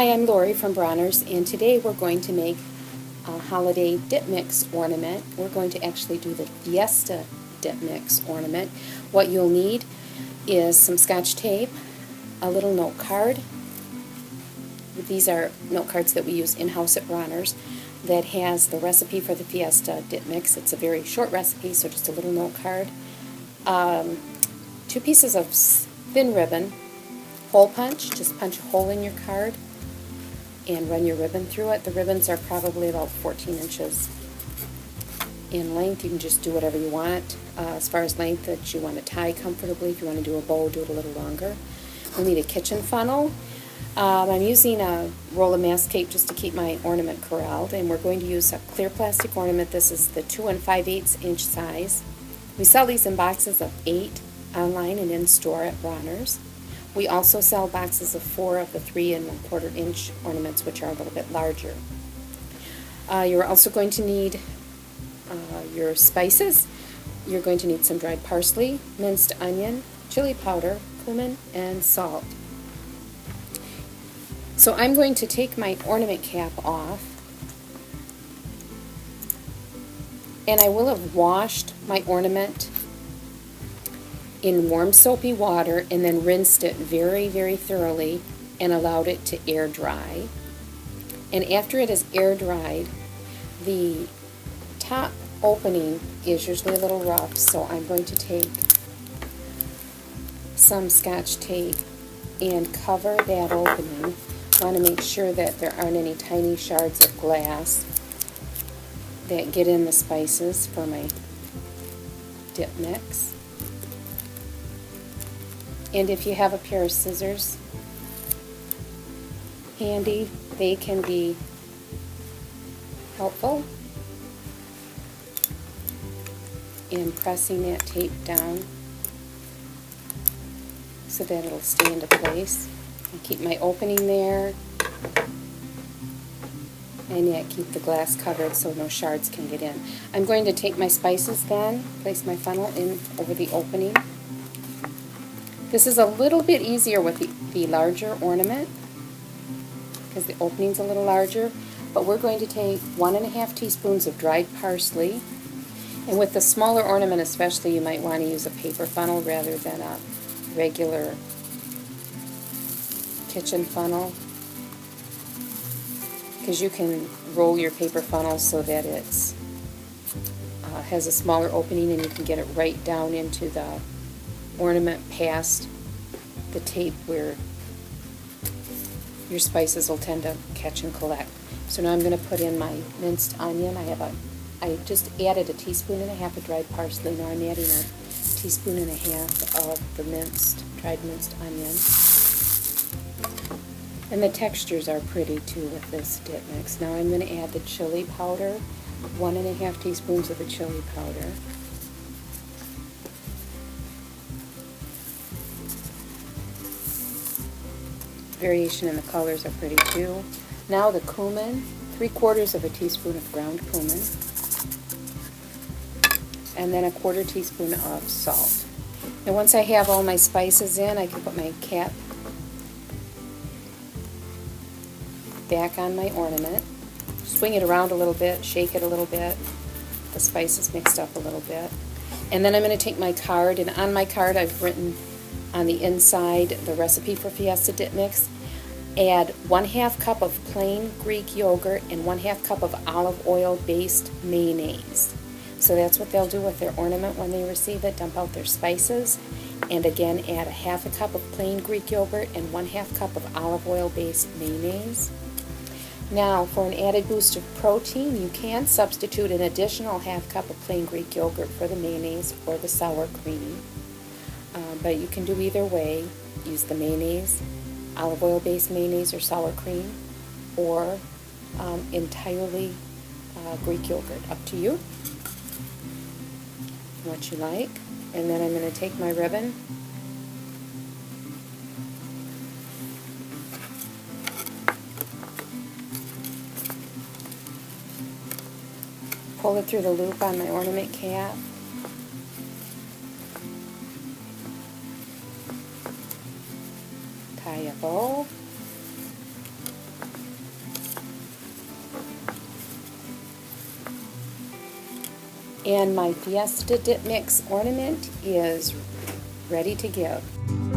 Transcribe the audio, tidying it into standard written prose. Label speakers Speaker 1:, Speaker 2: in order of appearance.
Speaker 1: Hi, I'm Lori from Bronner's, and today we're going to make a holiday dip mix ornament. We're going to actually do the Fiesta dip mix ornament. What you'll need is some Scotch tape, a little note card. These are note cards that we use in-house at Bronner's that has the recipe for the Fiesta dip mix. It's a very short recipe, so just a little note card. 2 pieces of thin ribbon, hole punch. Just punch a hole in your card and run your ribbon through it. The ribbons are probably about 14 inches in length. You can just do whatever you want as far as length that you want to tie comfortably. If you want to do a bow, do it a little longer. We'll need a kitchen funnel. I'm using a roll of masking tape just to keep my ornament corralled, and we're going to use a clear plastic ornament. This is the 2 5/8 inch size. We sell these in boxes of 8 online and in store at Bronner's. We also sell boxes of 4 of the 3 1/4 inch ornaments, which are a little bit larger. You're also going to need your spices. You're going to need some dried parsley, minced onion, chili powder, cumin, and salt. So I'm going to take my ornament cap off, and I will have washed my ornament in warm soapy water and then rinsed it very, very thoroughly and allowed it to air dry. And after it is air dried, the top opening is usually a little rough, so I'm going to take some Scotch tape and cover that opening. I want to make sure that there aren't any tiny shards of glass that get in the spices for my dip mix. And if you have a pair of scissors handy, they can be helpful in pressing that tape down so that it'll stay into place. And keep my opening there, and yet keep the glass covered so no shards can get in. I'm going to take my spices then, place my funnel in over the opening. This is a little bit easier with the larger ornament because the opening's a little larger, but we're going to take 1 1/2 teaspoons of dried parsley, and with the smaller ornament especially, you might want to use a paper funnel rather than a regular kitchen funnel, because you can roll your paper funnel so that it's has a smaller opening and you can get it right down into the ornament past the tape where your spices will tend to catch and collect. So now I'm going to put in my minced onion. I just added 1.5 teaspoons of dried parsley. Now I'm adding 1.5 teaspoons of the dried minced onion. And the textures are pretty too with this dip mix. Now I'm going to add the chili powder, 1 1/2 teaspoons of the chili powder. Variation in the colors are pretty too. Now the cumin, 3/4 teaspoon of ground cumin, and then 1/4 teaspoon of salt. Now once I have all my spices in, I can put my cap back on my ornament, swing it around a little bit, shake it a little bit, the spices mixed up a little bit, and then I'm going to take my card, and on my card I've written on the inside the recipe for Fiesta dip mix. Add 1/2 cup of plain Greek yogurt and 1/2 cup of olive oil based mayonnaise. So that's what they'll do with their ornament when they receive it. Dump out their spices, and again add 1/2 cup of plain Greek yogurt and 1/2 cup of olive oil based mayonnaise. Now, for an added boost of protein, you can substitute an additional 1/2 cup of plain Greek yogurt for the mayonnaise or the sour cream. But you can do either way. Use the mayonnaise, olive oil based mayonnaise or sour cream, or entirely Greek yogurt. Up to you, what you like. And then I'm going to take my ribbon, pull it through the loop on my ornament cap, tie a bow, And my Fiesta Dip Mix ornament is ready to give.